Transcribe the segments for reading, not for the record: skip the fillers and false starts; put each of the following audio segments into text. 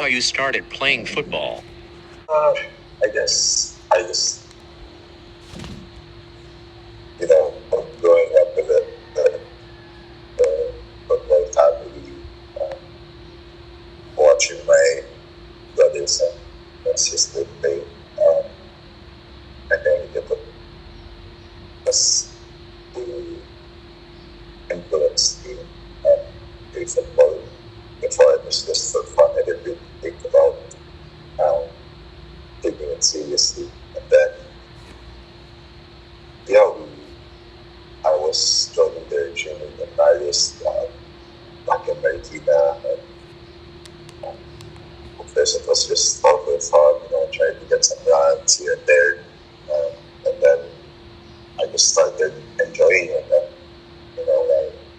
you started playing football? I just, growing up with the football family, watching my brothers and my sister play, I think it was the influence to play football. Before it was just for fun. I didn't really think about taking it seriously. And then, I was joining their gym in Paris, back in Marikina, and first it was just all for fun, trying to get some runs here and there. And then I just started enjoying it. And,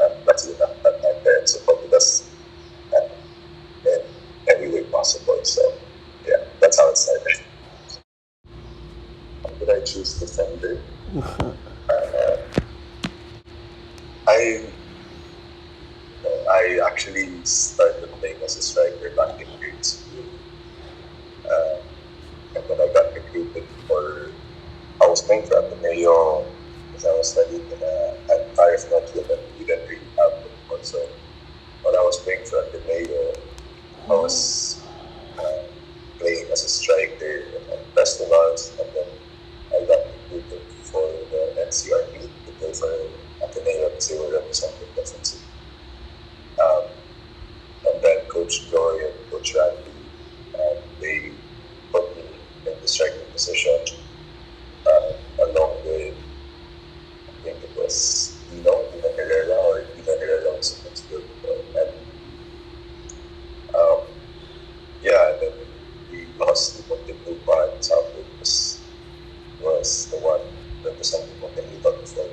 I'm lucky enough that my parents supported us in every way possible. So, yeah, that's how it started. How did I choose defender? I actually started playing as a striker back in grade school. And when I got recruited I was playing for Ateneo because I was studying at Paris Northfield, but we didn't really have football. So when I was playing for Ateneo, I was playing as a striker in festivals, and then I got recruited for the NCRB to play for Ateneo because they were representing the city. And then Coach Joy and Coach Randy, they put me in the striking position along with, I think it was Dino Herrera, or Dino Herrera was in midfield. And and then we lost to Montepupa, and Southwood was the one representing Montepupa before.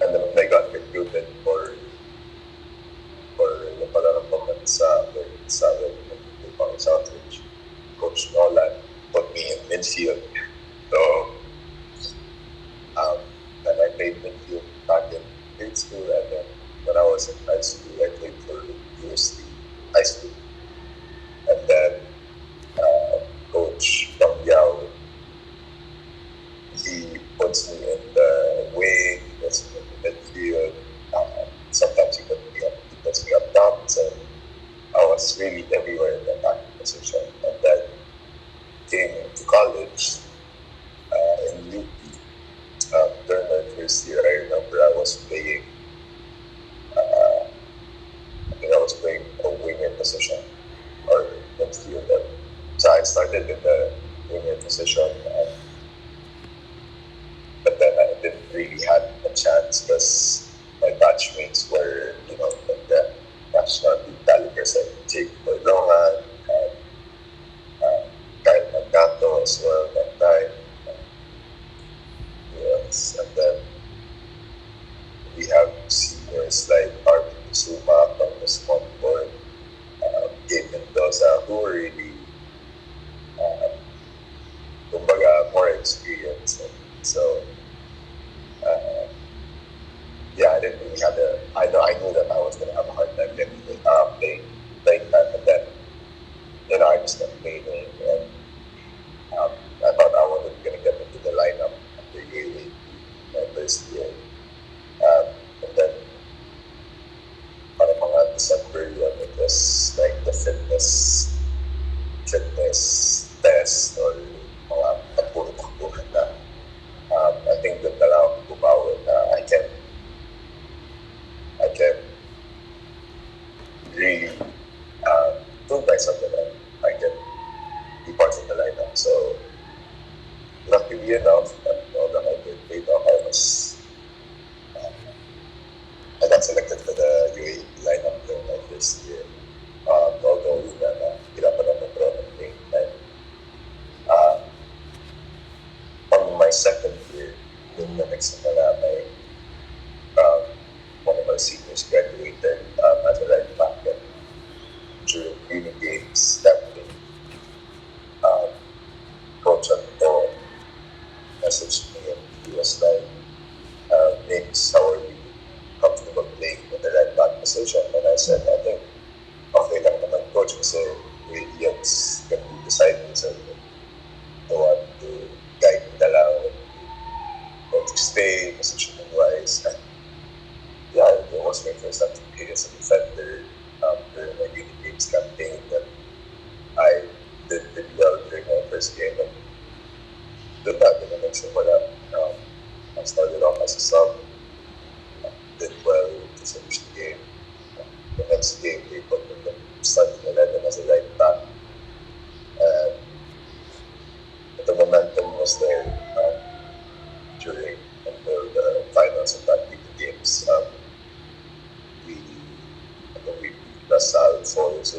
And then when I got recruited for the Palarang sa Southridge, Coach Nolan put me in midfield. So, and I played midfield back in grade school, and then when I was in high school, I played for UST High School. And then Coach Yao, he puts me in the wing, he puts me in the midfield. Sometimes he puts me up top. So I was really everywhere in the attacking position. And then came into college in UP. During my first year, I remember I was playing. I think I was playing a winger position or midfielder. So I started in the winger position, but then I didn't really have a chance because my batchmates were, like the national team calibers like Jake Lohan and Kyle Magnato as well that time. Yes, and then we have seniors like Arvin Kusuma from the small board, Gabe Mendoza, who were really more experienced. So, I didn't really have I knew that I was going to have a hard time playing that, but then, I just kept playing, and I thought I wasn't going to get into the lineup after my first year. And then, parang mga December yun, it was like the fitness test or mga pagpuro-pagpuhan na. I think that na lang ako bumawi na I can really prove myself that I can be part of the lineup. So luckily enough, all the hard work paid off. I got selected for the UAE lineup during my first year. Although hirapan ako pro ng game. And on my second year, in the next semester, one of our seniors graduated as a right back, and during training games that day, Coach Anto messaged me, and he was like, Mix, how are you comfortable playing in the right back position? And I said, I think okay lang naman, Coach, kasi parents can decide this and they want to guide me lang where to stay, positioning wise. And yeah, it was my first time to play as a defender during my Unity Games campaign. That I did well during my first game and did that in the next one. I started off as a sub, did well to finish the game. The next game, they put me in the starting 11 as a right back. And the momentum was there during until the finals of that League games. We, I think we beat LaSalle 4-0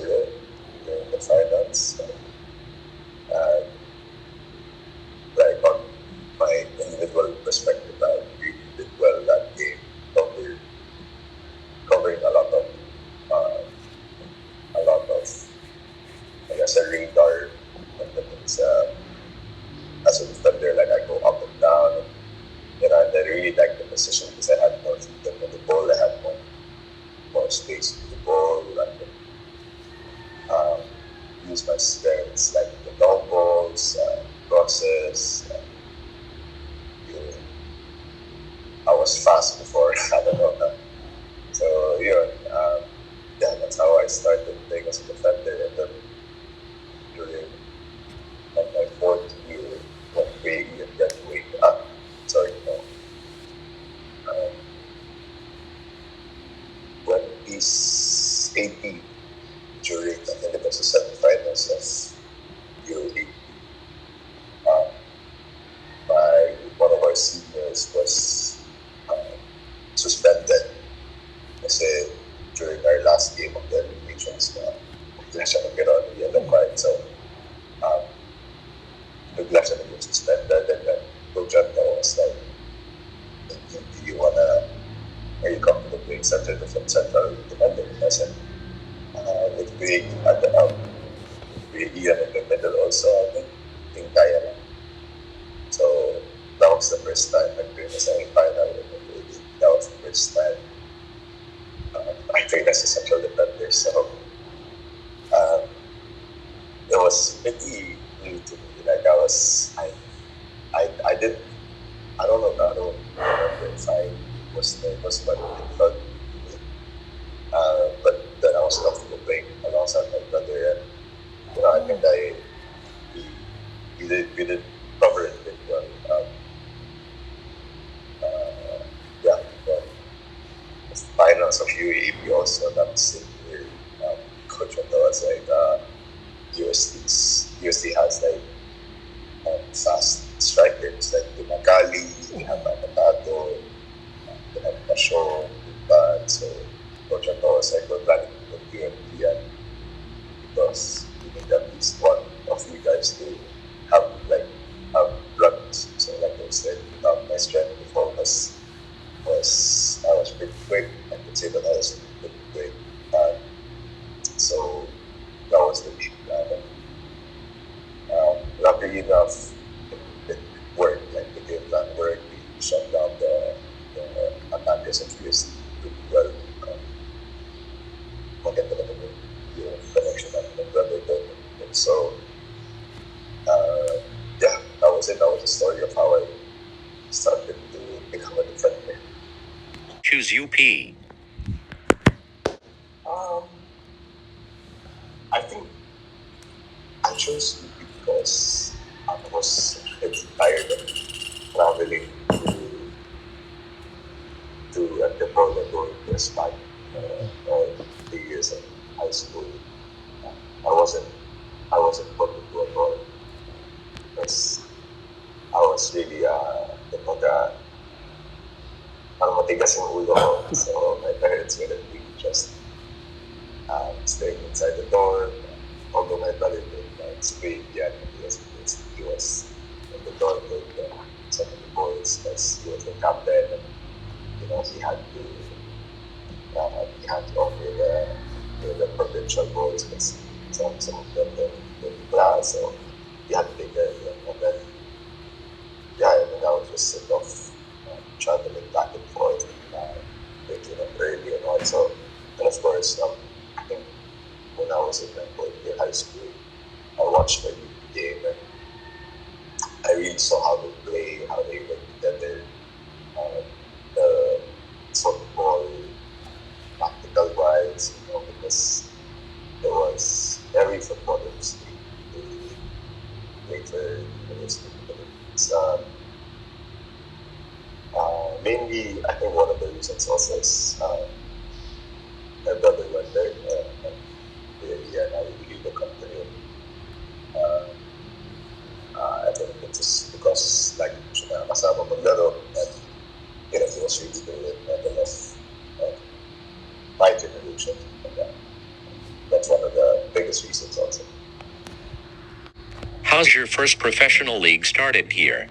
during the finals. And like on my individual perspective, I really did well that game, covering a lot of I guess a radar. That means as a defender, like I go up and down, and I really like the position because I had more freedom with the ball. I had more space with the ball. I could use my strengths like the long balls, crosses. I was fast before. I don't know. So yeah, that's how I started playing as a defender, and then during my fourth year, when we graduated, sorry, no, 2018, during I think it was the semifinals of Euro 8, one of our seniors was suspended kasi during our last game of the eliminations bigla siya nagkaroon ng yellow card. So bigla siya naging suspended, and then Coach Anto was like, are you comfortable playing central defender? I said, with Big at the Ian in the middle also, I think kaya lang. So that was the first time I played the semi-final. That was the first time I played as a central defender. So it was pretty new to me. Like I didn't. I don't remember if I was nervous, but it felt good. But then I was comfortable playing alongside my brother, and I think we did cover it pretty well. Yeah, the finals of UAAP also that same year. Coach Otto was like, USD has like fast strikers like the Magali, we have Matato, we have Pasho, so Coach Otto was like, we're planning to put UMP and because we need at least one of you guys to have runs. So like I said, my strength before was I was pretty quick. I could say that I was pretty quick. So that was the big plan. Luckily enough, it worked. Like the game plan worked. We shut down the attackers of USD pretty well. Maganda naman yung connection natin ng brother doon. And so, yeah, that was it. That was the story of how I started to become a defender. Choose UP. I think I chose UP because I was tired of traveling to Antipolo going to Spain all 3 years of high school. I wasn't wanting to at all because I was really parang matigas yung ulo ko. So my parents wouldn't really just staying inside the dorm. Although my brother did spray piano because he was in the dorm with some of the boys because he was the captain, and he had to offer the provincial boys because some of them were in class, so he had to take care of them. And then I was just sick of traveling back and forth, waking up early and all. So, and of course, I think when I was in high school, watched the game, and I really saw how they play, how they work together, the football, tactical wise, because there was every footballer was really great for University of the Philippines. Mainly, I think one of the reasons also is my brother went there, and really, and I really look up to him. Uh, I think it's just because like siya nakakasama maglaro, and he was really good at the left of my generation. And that's one of the biggest reasons also. How's your first professional league started here?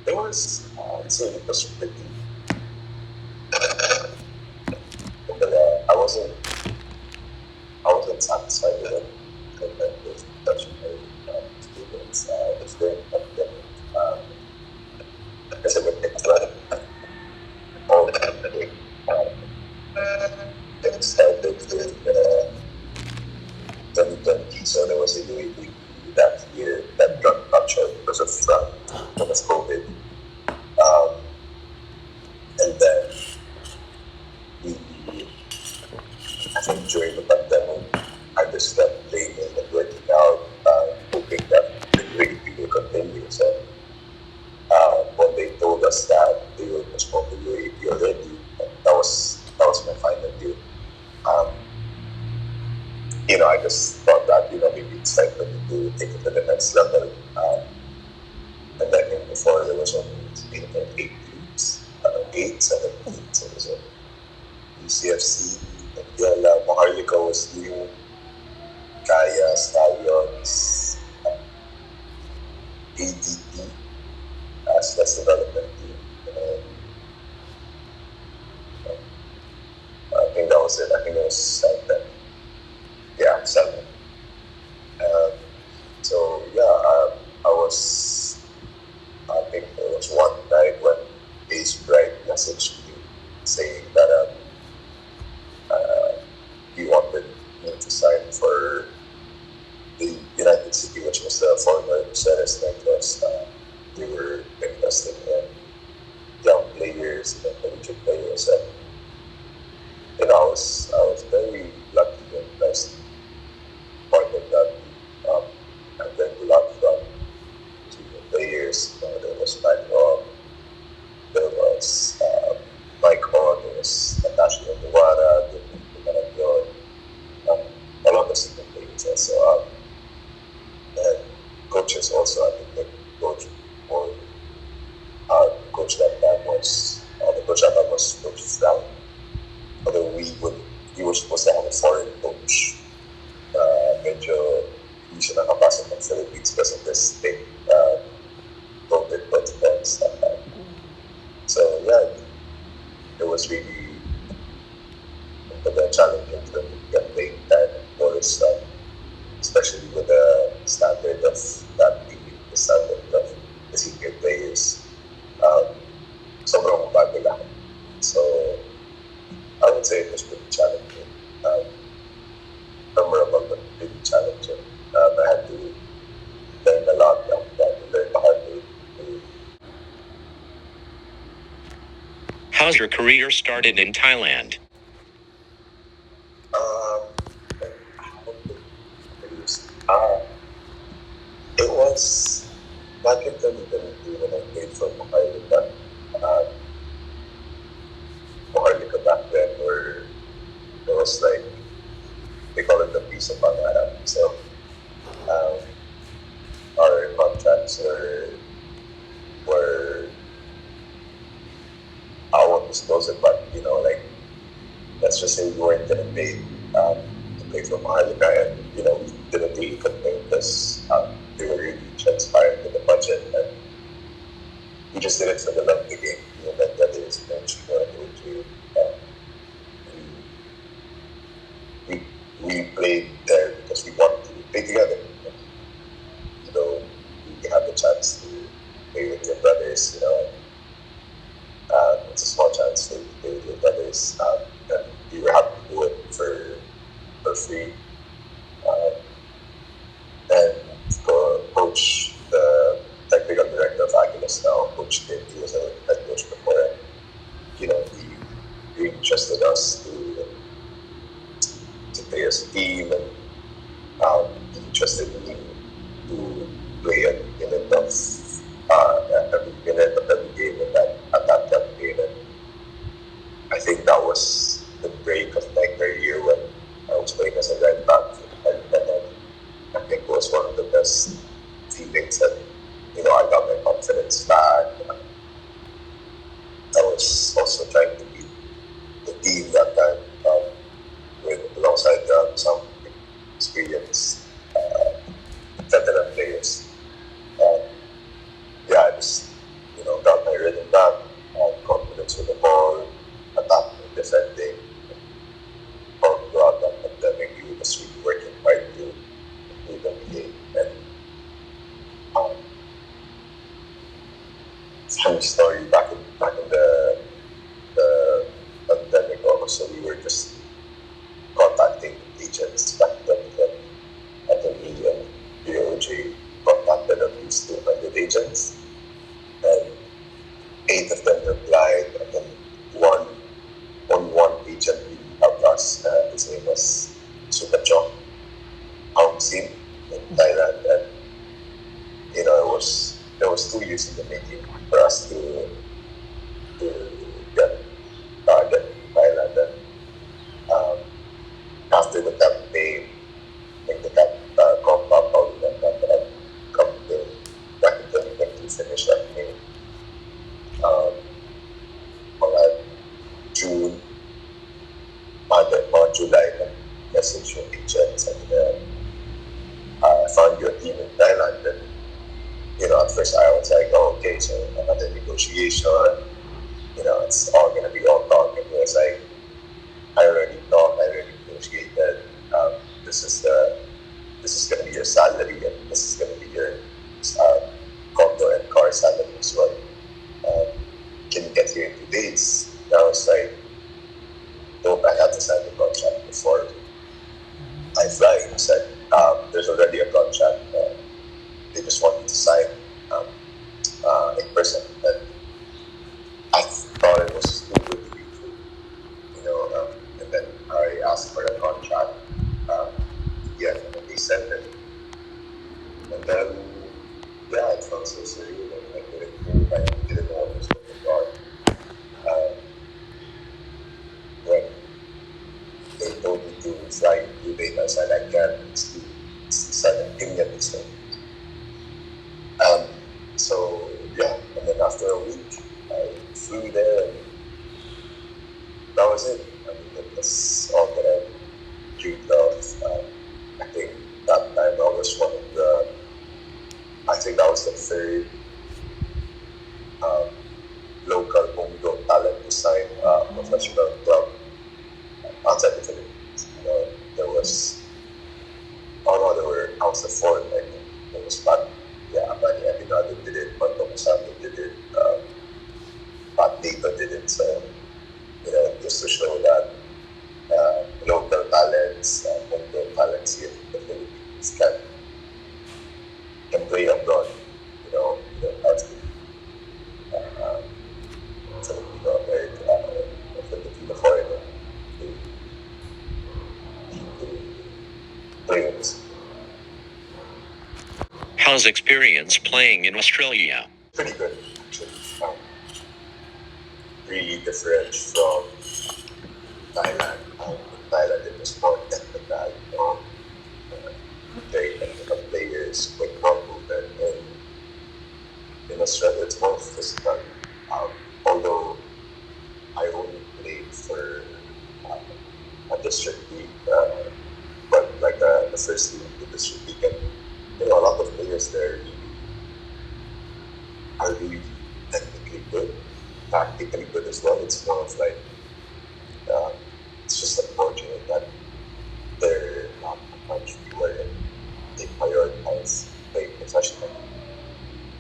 It was, it was pretty, but I wasn't satisfied with it compared with professional students. It was very academic. Because it would take all the it started in 2020, so there was a UAE that year that got cut short because of COVID. And then I think during the pandemic, I just stopped playing and working out, hoping that the UAE will continue. So when they told us that they will postpone the UAE already, that was my final deal. I just thought that maybe it's time for me to take it to the next level. And I think before there was only 8 teams, 8, 7 teams. It was a UCFC, Aguilas, Maharlika was new, Kaya, Stallions, ADP as that's development team. And I think that was it. I think it was 7. Yeah, 7. So yeah, I think there was one night when Ace Bright messaged me saying that he wanted me to sign for the United City, which was the former Ceres Negros. They were investing in young players and collegiate players, and I was very lucky and blessed part of that. I learned a lot from the players. There was Manuel, there was Mike On, there was Natasha Nawara, a lot of senior players also. And coaches also. I think the coach for coach that time was the coach that time was Coach Frank. Although we were supposed to have a foreign coach. Medyo hindi siya nakapasok ng Philippines because of this thing, COVID protocols that time. So yeah, it was really challenging to get playing time, of course, especially with the standard of that team, the standard of the senior players. Sobrang bago lang. So I would say it was pretty challenging. Memorable but pretty challenging. I had to learn a lot. I had to learn the hard way. How's your career started in Thailand? It was back in 2022 when I played for Maharlika. Maharlika back then where it was like, they call it the piece of Pangarap. So our contracts were I won't disclose it, but let's just say we weren't getting paid to play for Maharlika, and we didn't really complain because they were really transparent with the budget, and we just did it for the love of the game. That is eventually going to we played there because we wanted to play together. You have the chance to play with your brothers. It's a small chance to play with your brothers, and we were happy to do it for free. Um, and coach, the technical director of Aguilas now, Coach Tim, he was a head coach before, and he really trusted us to play as a team, and he trusted me to play a minute of every minute of every game at that campaign. And I think that was the break of my career when I was playing as a right back. And I think it was one of the best feelings that, I got my confidence back. I was also trying to beat the team that time alongside some experienced veteran players. I just, got my rhythm back, confidence with the ball, attacking, defending. All throughout that pandemic, we were just really working hard to improve the game. And funny story, back in the pandemic also, we were just contacting agents back then. At the media, BOJ contacted at least 200 agents, and 8 of them replied, and then only one agent really helped us. His name was Sukachong Aungsin in Thailand, and it was 2 years in the making for us to get to Thailand. And after the campaign, I think the compound that come to back in 2020 finish that May. Mga June, or July, message yung agents, and I found your team in Thailand. And at first I was like, oh, okay, so another negotiation, it's all gonna be all talk. And it was like, I already talked, I already negotiated. This is gonna be your salary, and this is gonna be your condo and car salary as well. Can you get here in 2 days? And I was like, nope, I have to sign the contract before I fly. He said, there's already a contract. They just want me to sign in person. And I thought it was too good to be true, and then I asked for the contract. And then they sent it. And then, it felt so surreal. I didn't know what was going on. When they told me to fly in 2 days, I said, I can't. It's too sudden. Give me at least a week. And then after a week, I flew there, and that was it. I mean, that's all that I dreamed of. I think that time I think that was the third local homegrown talent to sign a professional club outside the Philippines. I was the fourth. I think there was Manny Abinado did it, Manto Musato did it, Pat Data did it. So, just to show that local talents, homegrown talents here in the Philippines can play abroad. You don't have to Filipino American, Filipino foreigner to play with this. How's experience playing in Australia? Pretty good, actually. Really different from Thailand. In Thailand, it was more technical, very technical players, quick ball movement. And in Australia, it's more physical. Although I only played for a district league, but like the first team, the district league, and a lot of players there are really technically good, tactically good as well. It's more of like, it's just unfortunate that they're not a country where they prioritize playing professionally.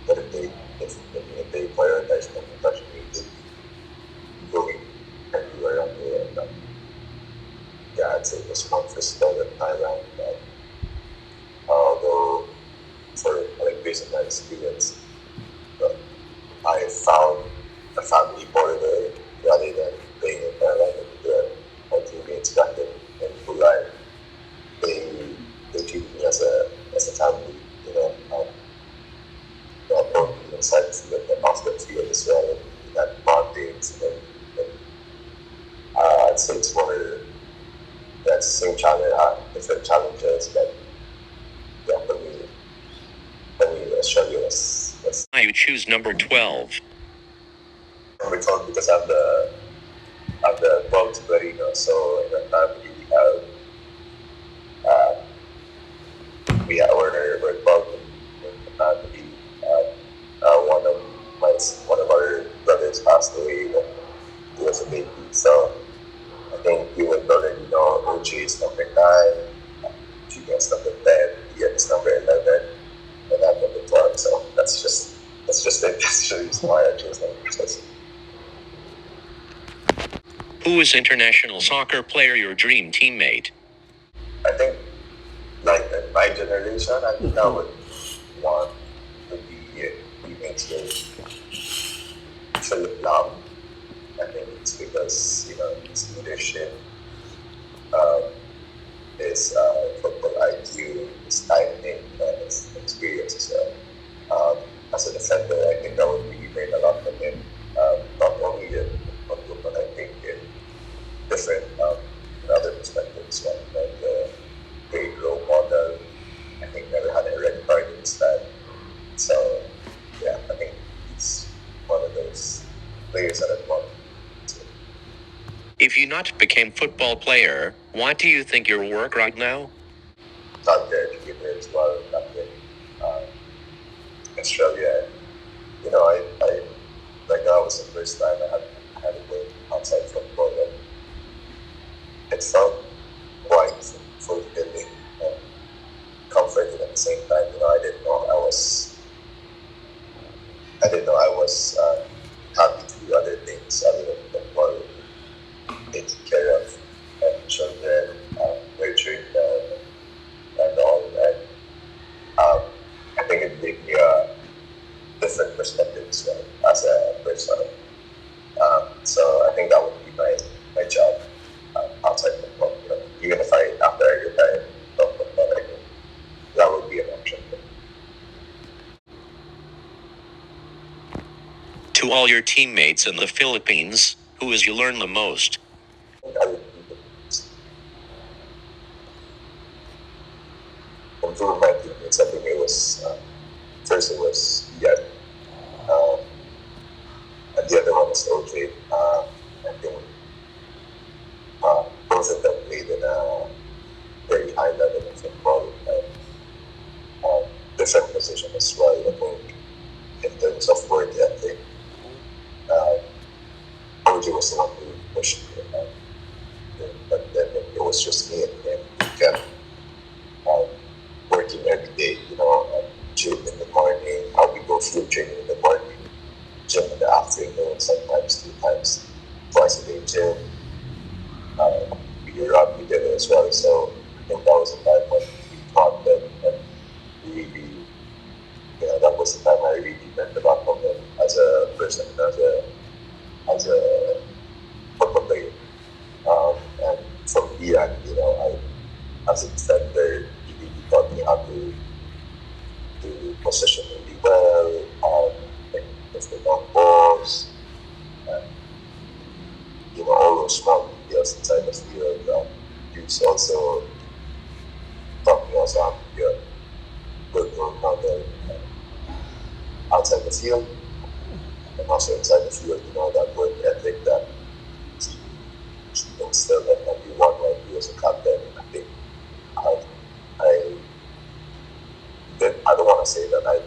But if they prioritize playing professionally, they'd be going everywhere on the world. I'd say it was more physical than Thailand. But although, for like based on my experience, but I found a family more there rather than playing in Thailand. And my teammates back in July, they they treated me as a family, you know. Not only inside the field but off the field as well. And that bondings and I'd say it's more that same challenge, different challenges, but yeah, for me, Australia was Why you choose number 12? number 12 because I'm the 12th Clarino. So in the family we're 12 in the family. One of our brothers passed away when he was a baby. So I think you would already know OJ is number 9, Junior is number 10, Ian is number 11, and I'm number 12. So that's just it. That's the reason why I chose number 12. Who is international soccer player your dream teammate? I think, like in my generation, I think I would want to be teammates with Philip Lam. I think it's because his leadership, um, his football IQ, his timing, and his experience as well. As a defender, I think I would really learn a lot from him. Not only in football, but I think in different in other perspectives. Like great role model. I think never had a red card in his time. So yeah, I think he's one of those players that I'd want to. If you not became football player, what do you think your work right now? Not there to give as well, not in Australia. I like that was the first time I had to work outside football, and it felt quite fulfilling and comforting at the same time. I didn't know I was happy to do other things other than football, taking care of children, nurturing them, and all. And I think it gave me a different perspective as well as a person. So I think that would be my job outside football. Even if after I retire from football, I think that would be an option. To all your teammates in the Philippines, who is you learn the most? I would be improve my teammates. I think it was first it was Ian, and the other one was OJ. I think both of them played in a very high level of football and different position as well. I think in terms of work ethic, OJ was the one who pushed me. But then it was just me and him. We kept working every day, gym in the morning, how we go field training in the morning, gym in the afternoon, sometimes 2 times, twice a day gym. We run together as well. So I think that was the time when we taught them and really, that was the time I really learned a lot from them as a person, as a football player. And from Ian, as a defender, he really taught me how to position really well, with the long balls, and all those small details inside the field. He's also taught me also how to be a good role model outside the field and also inside the field. That work ethic that he instilled in everyone when he was a captain. I think I did. I don't want to say that I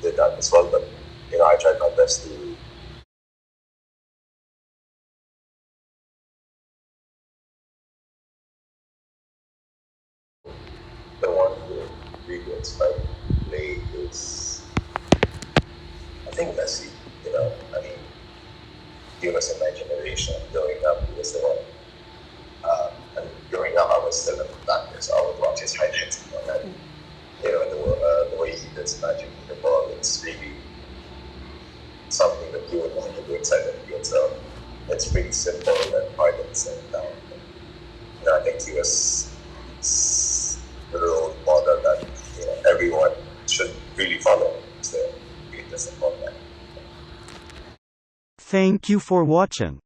did that as well, but I tried my best to. The one who really inspired me to play is, I think, Messi. I mean, he was in my generation growing up. He was the one was still a backer, so I would watch his highlights. And the way he does magic with the ball, it's really something that you would want to do inside the field. So it's pretty simple and hard at the same time. I think he was the role model that everyone should really follow. It's the greatest of all time. Thank you for watching.